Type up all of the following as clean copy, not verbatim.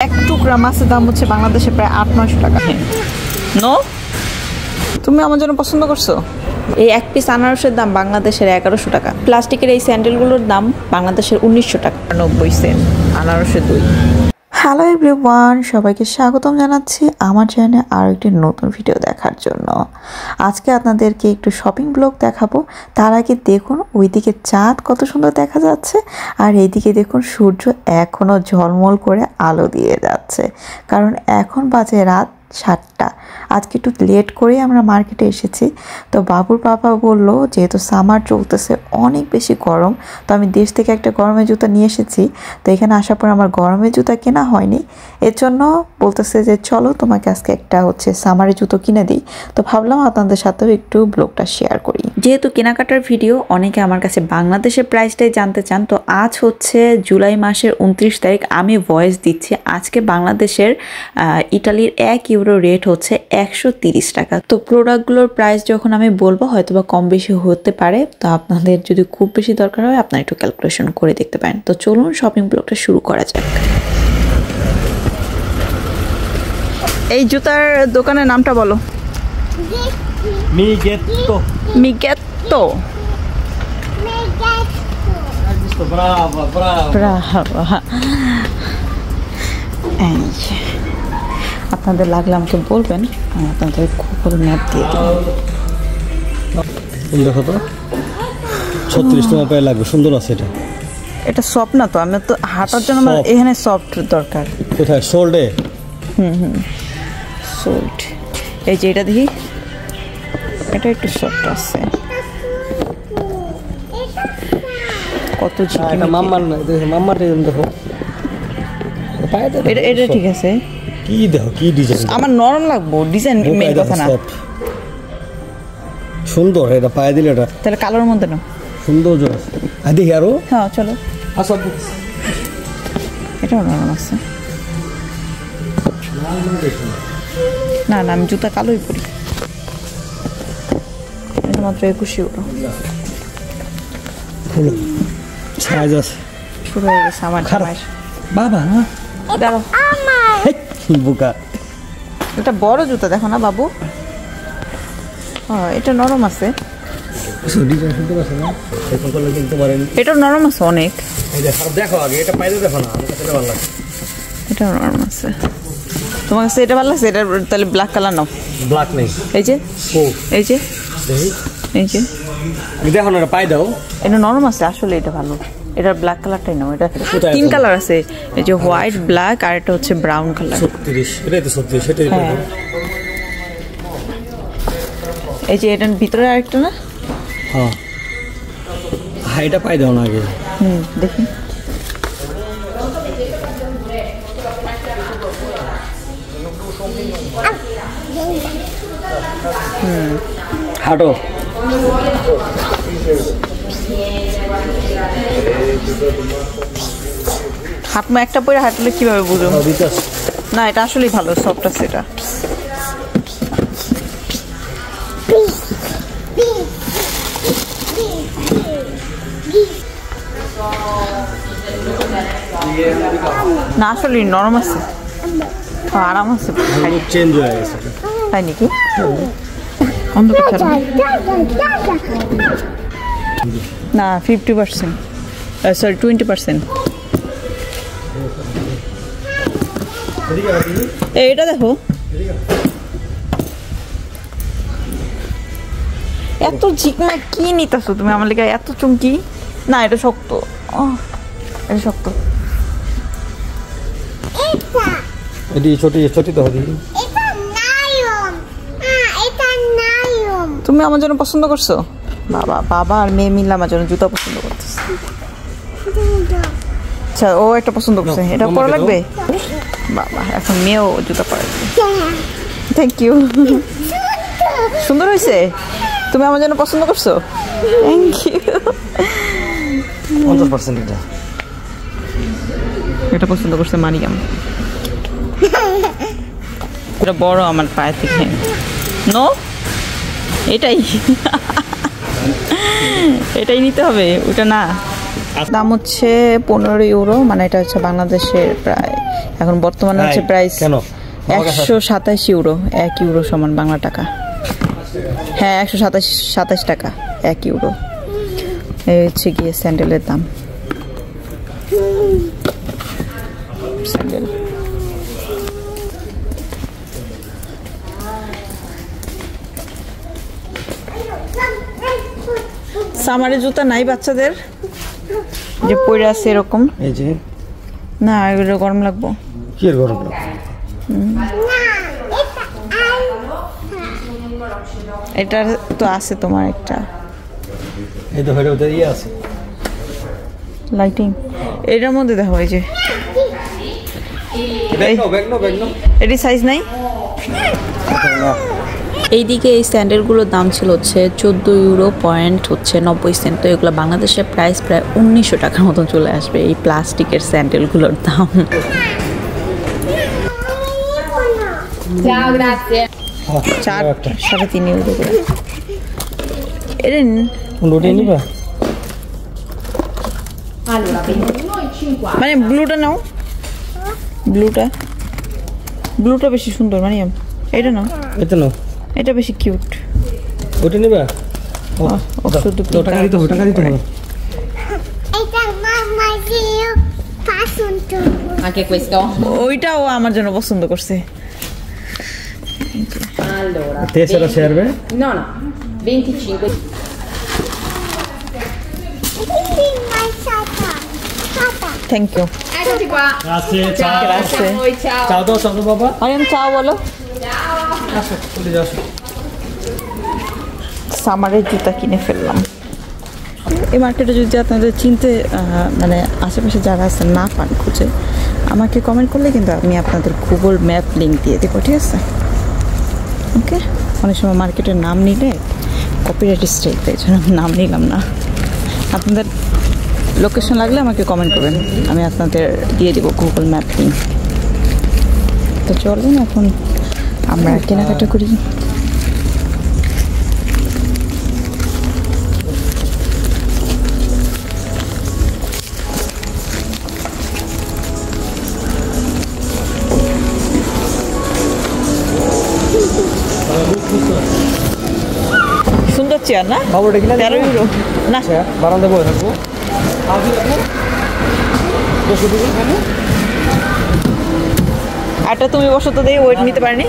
এক টুকরা মাছের দাম হচ্ছে বাংলাদেশে প্রায় ৮-৯০০ টাকা। নো, তুমি আমার জন্য পছন্দ করছো? এই এক পিস আনারসের দাম বাংলাদেশের ১১০০ টাকা। প্লাস্টিকের এই স্যান্ডেলগুলোর দাম বাংলাদেশের ১৯০০ টাকা। ৯০ সেন্ট আনারসের দই। হ্যালো এভরিওয়ান, সবাইকে স্বাগতম জানাচ্ছি আমার চ্যানেলে আরও একটি নতুন ভিডিও দেখার জন্য। আজকে আপনাদেরকে একটু শপিং ব্লগ দেখাবো। তার আগে দেখুন ওইদিকে চাঁদ কত সুন্দর দেখা যাচ্ছে, আর এইদিকে দেখুন সূর্য এখনও ঝলমল করে আলো দিয়ে যাচ্ছে, কারণ এখন বাজে রাত 7টা। আজকে একটু লেট করেই আমরা মার্কেটে এসেছি। তো বাবুর বাবা বললো যেহেতু সামার চলতেছে, অনেক বেশি গরম, তো আমি দেশ থেকে একটা গরমের জুতা নিয়ে এসেছি। তো এখানে আসার পর আমার গরমের জুতা কেনা হয়নি, এর জন্য বলতেছে যে চলো তোমাকে আজকে একটা সামারের জুতো কিনে দিই। তো ভাবলাম আপনাদের সাথেও একটু ব্লগটা শেয়ার করি। যেহেতু কেনাকাটার ভিডিও, অনেকে আমার কাছে বাংলাদেশের প্রাইসটাই জানতে চান। তো আজ হচ্ছে জুলাই মাসের 29 তারিখ, আমি ভয়েস দিচ্ছি। আজকে বাংলাদেশের ইটালির 1 ইউরো রেট হচ্ছে 130 টাকা। তো প্রোডাক্টগুলোর প্রাইস যখন আমি বলবো হয়তো বা কম বেশি হতে পারে, তো আপনাদের যদি খুব বেশি দরকার হয় আপনারা একটু ক্যালকুলেশন করে দেখতে পারেন। তো চলুন শপিং ব্লগটা শুরু করা যাক। এই জুতার দোকানের নামটা বলো। Mighetto. মিগেত্তো। Brava, brava. ব্রাভো। এই যে আপনাদের লাগলে আমাকে বলবেন, আমি আপনাদের খুব ম্যাপ দিয়ে দেবো। দেখো তো 36 টাকা পায়ে লাগবে, সুন্দর আছে এটা। এটা সফট না তো, আমি তো হাঁটার জন্য আমার এখানে সফট দরকার। কোথায়? সোল্ডে? সোল্ট। এই যে এটা দেখি, এটা একটু সফট আছে। কত এটা মাম্মার না, দেখো মাম্মার দেখো পায়েটা। এটা ঠিক আছে। কি দেখো কি ডিজাইন, আমার নরম লাগবো, ডিজাইন মেন কথা না। সুন্দর এটা পায়ে দিলে, এটা তাহলে কালোর মধ্যে না সুন্দর জোর। আর দেখি আরো। হ্যাঁ চলো। আচ্ছা এটাও নরম আছে। না না, আমি জুতা কালোই পরি। এটা মাত্র 21 ইউরো। খুলো, সাইজ আছে। শুরু হয়ে গেছে আমার জামাইয়ের। বাবা না দাঁড়াও, বোকা। এটা বড় জুতা দেখো না বাবু। এটা নরম আছে। ডিজাইন সুন্দর আছে না? এখন করলে কিনতে পারেন। এটা নরম আছে অনেক। এই দেখো, দেখো আগে এটা পাইলে দেখো না, আমার কাছে ভালো লাগে। এটা নরম আছে। তোমার কাছে এটা ভালো লাগছে? এটা তাহলে ব্ল্যাক কালার নাও। ব্ল্যাক নেই। এই যে ও এই যে দেখি, এই যে দেখো না এটা পাই দাও। এটা নরম আছে আসলে, এটা ভালো। এটা ব্ল্যাক কালারটাই নাও। এটা 3 কালার আছে, এই যে হোয়াইট, ব্ল্যাক আর এটা হচ্ছে ব্রাউন কালার। 36, এটাই তো 36, সেটাই তো। এই যে এটার ভিতরে আরেকটা না। হ্যাঁ হ্যাঁ, এটা পাই দাও না আগে। দেখি। হাঁটো। হাঁটমা একটা পরে হাঁটলে কিভাবে বুঝবো? না এটা আসলেই ভালো, সফট আছে এটা। না আসলে নরম আছে, আরাম আছে, চেঞ্জ হয়ে গেছে। তাই নাকি? না 50%, সরি 20%। এটা দেখো, এত ঝিকমা কি নিতেছো তুমি আমার লেগে? এত চুমকি না, এটা শক্ত। এটা শক্ত। এটি ছোটি ছোটি তো হবে। তুমি আমার জন্য পছন্দ করছো? বাবা বাবা আর মেয়ে মিলে আমার জন্য জুতা পছন্দ করতেছে। আচ্ছা ও একটা পছন্দ করছে, এটা পরা লাগবে। বাবা এখন মেয়েও জুতা পরা লাগবে। Thank you. সুন্দর হয়েছে, তুমি আমার জন্য পছন্দ করছো। Thank you. 50% এটা পছন্দ করছে মারিয়াম। এটা বড় আমার পায়ে থেকে। নো, এটাই এটাই নিতে হবে, ওটা না। দাম হচ্ছে 15 ইউরো, মানে এটা হচ্ছে বাংলাদেশের প্রায় এখন বর্তমানে হচ্ছে প্রাইস কেন 127 ইউরো। 1 ইউরো সমান বাংলা টাকা। হ্যাঁ 127 টাকা 1 ইউরো। এই হচ্ছে গিয়ে স্যান্ডেলের দাম। স্যান্ডেল সামারের জুতা নাই বাচ্চাদের, যে পরে আছে এরকম। এই যে না এগুলো গরম লাগবো। কি এর গরম লাগবে? এটার তো আছে তোমার একটা এই তো হয়ে ওদের আছে লাইটিং। এটার মধ্যে দেখো এই যে ব্যাগ নো এটি সাইজ নাই। এইদিকে এই স্যান্ডেলগুলোর দাম ছিল হচ্ছে 14 ইউরো পয়েন্ট হচ্ছে 90 সেন্ট। তো এগুলো বাংলাদেশের প্রাইস প্রায় 1900 টাকার মতন চলে আসবে এই প্লাস্টিকের স্যান্ডেলগুলোর দাম। চার 3.5 ইউরো করে। এটা রুটি নিবা? মানে ব্লুটা নাও, ব্লুটা বেশি সুন্দর। মানে এটা নাও, এটা নাও, এটা বেশি কিউট। ওটা নিবা? শুধু টাকা দিতে হবে, টাকা দিতে হবে। Anche questo? ওইটাও আমার জন্য পছন্দ করছে। Allora. Tessera serve? No, 25. Thank you. Eccoti qua. Grazie, Ciao, Grazie. a voi, ciao. ciao papà. Aryan চা বলো। আসো, চলে যাও। সামারের জুতা কিনে ফেললাম। এই মার্কেটে যদি আপনাদের চিনতে মানে আশেপাশে যারা আছে না পান খুঁজে, আমাকে কমেন্ট করলে কিন্তু আমি আপনাদের গুগল ম্যাপ লিঙ্ক দিয়ে দেবো, ঠিক আছে? ওকে। অনেক সময় মার্কেটের নাম নিলে কপিরাইট স্ট্রাইক, তাই জন্য নাম নিলাম না। আপনাদের লোকেশন লাগলে আমাকে কমেন্ট করবেন, আমি আপনাদের দিয়ে দেবো গুগল ম্যাপ লিঙ্ক। তো চলুন এখন আমরা কেনাকাটা করি। সুন্দর চেয়ার না? বাবু এটা কিনা 13 ইউরো না? বারান্দা বসে থাকবো। এটা তুমি বসো তো, দেখি ওয়েট নিতে পারিনি।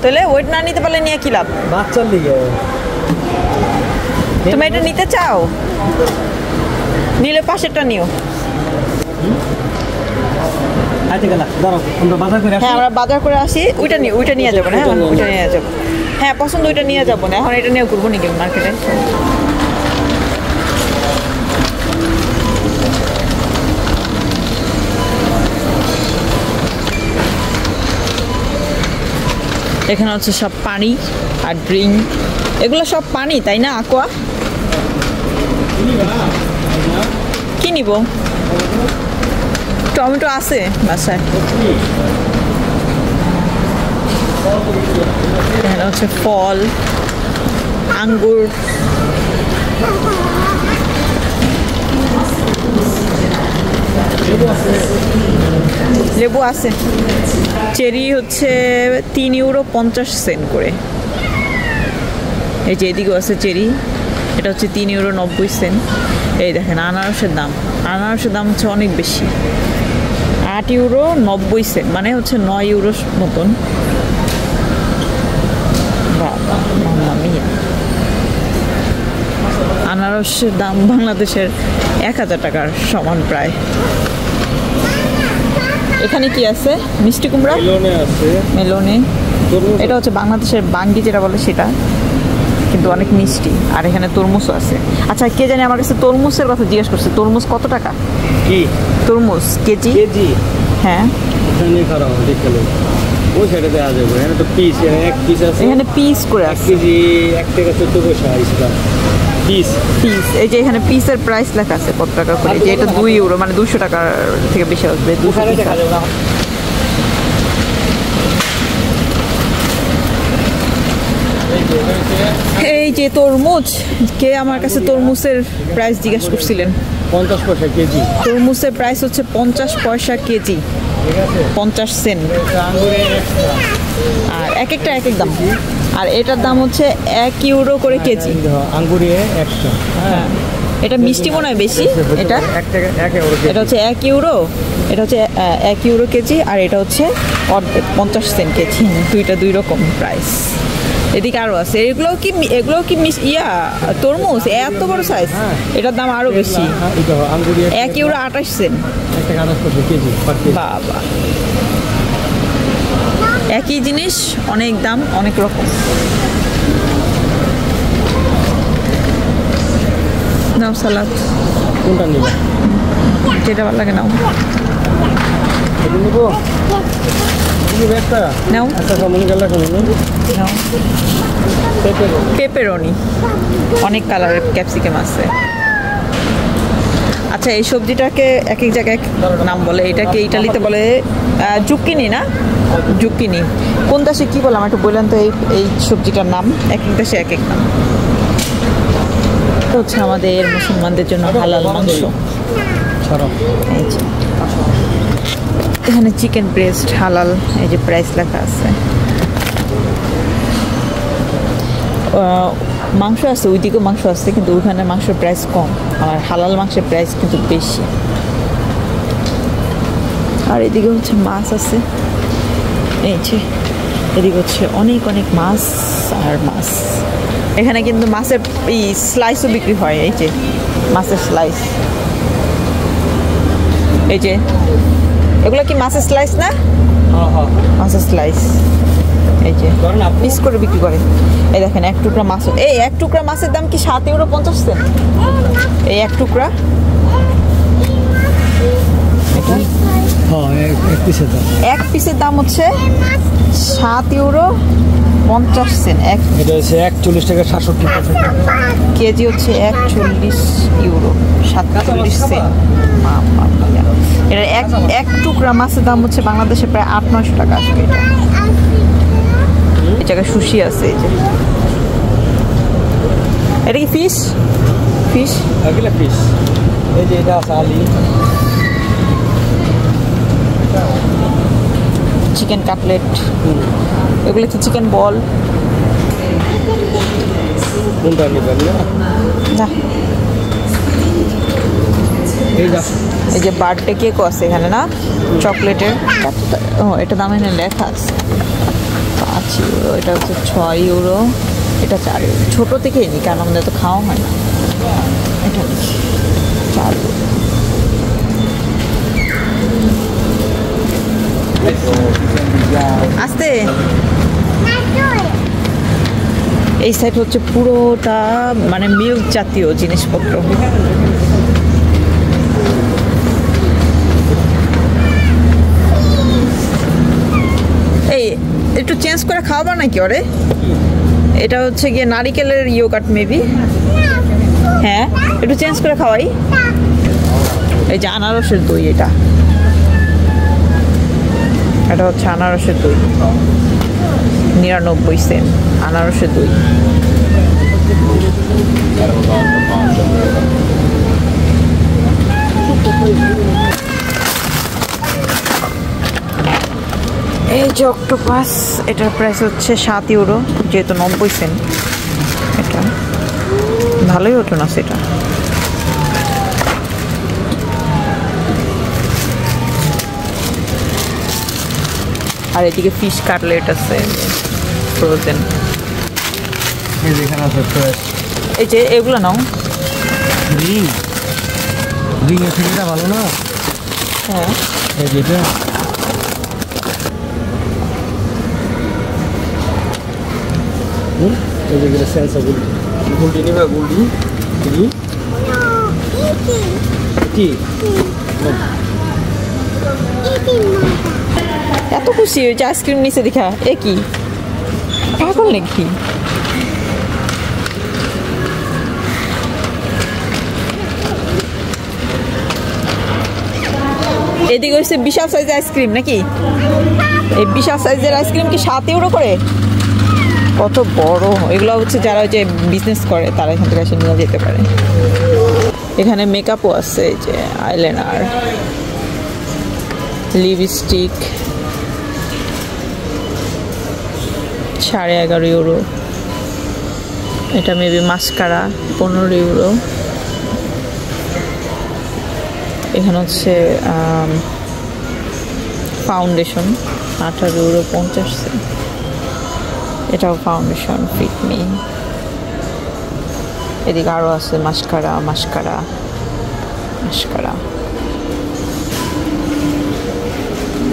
তাহলে ওয়েট না নিতে পারলে নিয়ে কি লাভ? বাচ্চার লিগে তুমি এটা নিতে চাও? নিলে পাশেরটা নিও। আচ্ছা গেলা দাঁড়াও, আমরা বাজার করে আসি। হ্যাঁ আমরা বাজার করে আসি। ওইটা নিয়ে যাবো না? হ্যাঁ ওইটা নিয়ে যাবো। হ্যাঁ পছন্দ, ওইটা নিয়ে যাবো না, এখন এটা নিয়ে ঘুরবো নাকি মার্কেটে। এখানে হচ্ছে সব পানি আর ড্রিঙ্ক, এগুলো সব পানি তাই না? aqua কি নিব? টমেটো আছে বাসায়। এখানে হচ্ছে ফল, আঙ্গুর, লেবু আছে। চেরি হচ্ছে 3 ইউরো 50 সেন্ট করে। এই যে এদিকেও আছে চেরি, এটা হচ্ছে 3 ইউরো 90 সেন্ট। এই দেখেন আনারসের দাম, আনারসের দাম হচ্ছে অনেক বেশি, 8 ইউরো 90 সেন্ট, মানে হচ্ছে 9 ইউরো মতন। বাবা মাম্মা মিয়া। আনারসের দাম বাংলাদেশের 1000 টাকার সমান প্রায়। এখানে কি আছে? মিষ্টি কুমড়া, মেলনে আছে, মেলনে। এটা হচ্ছে বাংলাদেশের বাঙ্গি যেটা বলে সেটা, কিন্তু অনেক মিষ্টি। আর এখানে তরমুজও আছে। আচ্ছা কে জানি আমার কাছে তরমুজের কথা জিজ্ঞেস করছে, তরমুজ কত টাকা? কি তরমুজ কেজি? কেজি? হ্যাঁ এখানে খারাপ দেখতে লোক ওই সাইডে দেওয়া যাবে। এখানে তো পিস, এক পিস আছে, এখানে পিস করে আছে। কেজি 1 টাকা 14 পয়সা ইসলাম পিস। পিস এই যে এখানে পিসের প্রাইস লেখা আছে কত টাকা করে, যে এটা 2 ইউরো, মানে 200 টাকার থেকে বেশি আসবে। 200 দেখা যাবে না। এই যে তরমুজ, কে আমার কাছে তরমুজের প্রাইস জিজ্ঞাসা করছিলেন? 50 পয়সা কেজি। তরমুজের প্রাইস হচ্ছে 50 পয়সা কেজি। 50 সেন্ট। আঙ্গুরের extra। আর এক একটা এক এক দাম। আর এটার দাম হচ্ছে 1 ইউরো করে কেজি। আঙ্গুরে extra। হ্যাঁ, এটা মিষ্টি মনে হয় বেশি। এটা 1 ইউরো কেজি। এটা হচ্ছে 1 ইউরো, এটা হচ্ছে 1 ইউরো কেজি, আর এটা হচ্ছে অর্ধেক 50 সেন্ট কেজি। দুইটা দুই রকম প্রাইস। এদিকে আরো আছে। এগুলো কি ইয়া তরমুজ এত বড় সাইজ? এটার দাম আরো বেশি। আঙ্গুরে 1 euro 28 cent. 1 KG per KG. বাবা, একই জিনিস অনেক দাম অনেক রকম। নাও সালাদ, কোনটা নিব? যেটা ভালো লাগে নাও। এটা নিব? নিব একটা? নাও আচ্ছা সামনে গেল কেন? নাও। পেপারনি, অনেক কালারের ক্যাপসিকাম আছে। আচ্ছা, এই সবজিটাকে এক এক জায়গায় এক নাম বলে। এটাকে ইটালিতে বলে জুক্কিনি না? জুক্কিনি। কোন দেশে কি বললাম একটু বললেন তো? এই সবজিটার নাম এক এক দেশে এক এক নাম। এটা হচ্ছে আমাদের মুসলমানদের জন্য হালাল মাংস। এই যে এখানে চিকেন ব্রেস্ট হালাল, এই যে প্রাইস লেখা আছে। মাংস আছে, ওইদিকেও মাংস আছে, কিন্তু ওইখানে মাংসের প্রাইস কম, আর হালাল মাংসের প্রাইস কিন্তু বেশি। আর এদিকে হচ্ছে মাছ আছে, এই যে এদিকে হচ্ছে অনেক অনেক মাছ আর মাছ। এখানে কিন্তু মাছের এই স্লাইসও বিক্রি হয়, এই যে মাছের স্লাইস। এই যে এগুলো কি মাছের স্লাইস না? মাছের স্লাইস এই যে পিস করে বিক্রি করে। এই দেখেন এক টুকরা মাছ, এই এক টুকরা মাছের দাম কি 7 ইউরো 50 সেন্ট। এই এক টুকরা, এক পিসের দাম হচ্ছে 7 ইউরো 50 সেন্ট। এটা হচ্ছে 41 টাকা 67 পয়সা কেজি হচ্ছে 41 ইউরো 47 সেন্ট। এটা এক টুকরা মাছের দাম হচ্ছে বাংলাদেশে প্রায় 800-900 টাকা আসবে। এই জায়গায় সুশি আছে, এই যে এটা কি ফিশ? ফিশ এগুলা ফিশ। এই যে এটা আছে আলি, চিকেন কাটলেট, এগুলো কি চিকেন বল কোনটা নেবেন না? এই যে বার্থডে কেকও আছে এখানে না, চকলেটের। ও এটা দাম এখানে লেখা আছে 5 ইউরো, এটা হচ্ছে 6 ইউরো, এটা 4 ইউরো। ছোটো থেকেই নিই, কারণ আমাদের তো খাওয়া হয় না। এটা 4 ইউরো। আস্তে, এই সাইড হচ্ছে পুরোটা মানে মিল্ক জাতীয় জিনিসপত্র। এই একটু চেঞ্জ করে খাওয়াবা নাকি ওরে? এটা হচ্ছে গিয়ে নারিকেলের ইয়োগার্ট মেবি। হ্যাঁ, একটু চেঞ্জ করে খাওয়াই। এই যে আনারসের দই, এটা এটা হচ্ছে আনারসের দই, 99 সেন্ট আনারসের দই। এই যে অক্টোপাস, এটার প্রাইস হচ্ছে 7 ইউরো, যেহেতু 90 সেন্ট। এটা ভালোই হতো না সেটা। আর এদিকে ফিশ কাটলেট আছে ফ্রোজেন। এই যে এগুলো নাও। রিং রিং এর থেকে ভালো না? হ্যাঁ, এই যেটা এই যেগুলো সেন্সর গুলডি নিবে, গুলডি কি এত খুশি হয়েছে আইসক্রিম নিচে দেখা। এ কি পাগল নাকি? এদিকে হচ্ছে বিশাল সাইজের আইসক্রিম নাকি? এই বিশাল সাইজের আইসক্রিম কি 7 ইউরো করে? কত বড়! এগুলো হচ্ছে যারা ওই যে বিজনেস করে তারা এখান থেকে এসে নিয়ে যেতে পারে। এখানে মেকআপও আছে, এই যে আইলাইনার। Lipstick 11.5 euro. এটা মেবি মাস্কারা 15 ইউরো। এখানে হচ্ছে ফাউন্ডেশন 18 ইউরো 50 সেন্ট। এটাও ফাউন্ডেশন ফিট মি। এদিকে আরও আছে মাস্কারা মাস্কারা মাস্কারা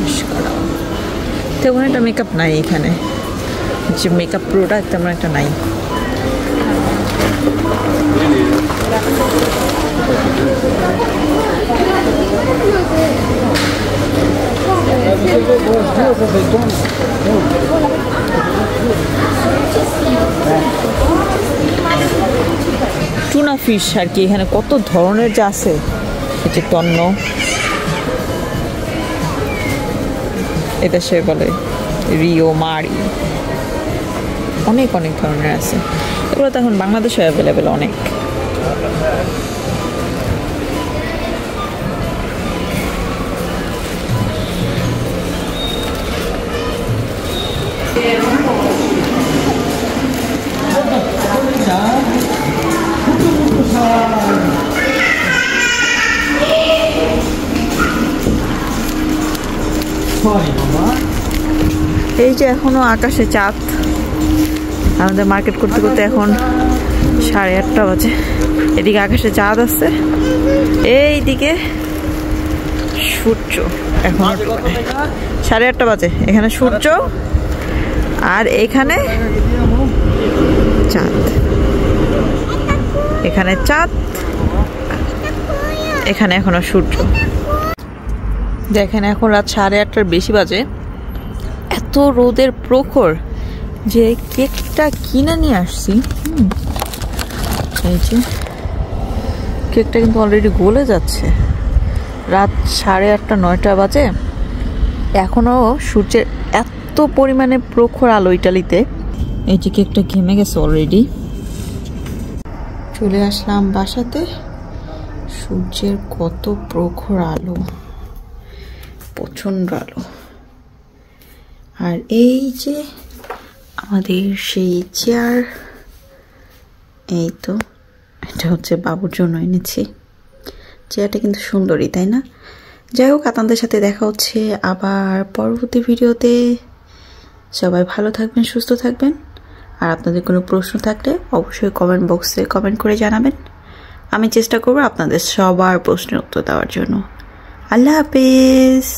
মাস্কারা। তেমন একটা মেকআপ নাই এখানে, যে মেকআপ প্রোডাক্ট তেমন একটা নাই। টুনা ফিশ আর কি, এখানে কত ধরনের যা আছে। এই যে তন্ন, এটা সে বলে রিও মারি, অনেক অনেক ধরনের আছে। এগুলো তো এখন বাংলাদেশে অ্যাভেলেবেল অনেক। এই যে এখনো আকাশে চাঁদ। আমাদের মার্কেট করতে করতে এখন 8:30 বাজে। এদিকে আকাশে চাঁদ আছে, এইদিকে সূর্য। এখন 8:30 বাজে, এখানে সূর্য আর এখানে চাঁদ। এখানে চাঁদ, এখানে এখনো সূর্য। দেখেন এখন রাত 8:30 বেশি বাজে। এত রোদের প্রখর যে কেকটা কিনে নিয়ে আসছি। এই যে কেকটা কিন্তু অলরেডি গলে যাচ্ছে। রাত 8:30 9টা বাজে, এখনো সূর্যের এত পরিমাণে প্রখর আলো ইটালিতে। এই যে কেকটা ঘেমে গেছে অলরেডি। চলে আসলাম বাসাতে। সূর্যের কত প্রখর আলো, প্রচন্ড আলো। আর এই যে আমাদের সেই চেয়ার, এই তো এটা হচ্ছে বাবুর জন্য এনেছি। চেয়ারটা কিন্তু সুন্দরই, তাই না? যাই হোক, আপনাদের সাথে দেখা হচ্ছে আবার পরবর্তী ভিডিওতে। সবাই ভালো থাকবেন, সুস্থ থাকবেন। আর আপনাদের কোনো প্রশ্ন থাকলে অবশ্যই কমেন্ট বক্সে কমেন্ট করে জানাবেন। আমি চেষ্টা করব আপনাদের সবার প্রশ্নের উত্তর দেওয়ার জন্য। আল্লাহ হাফেজ।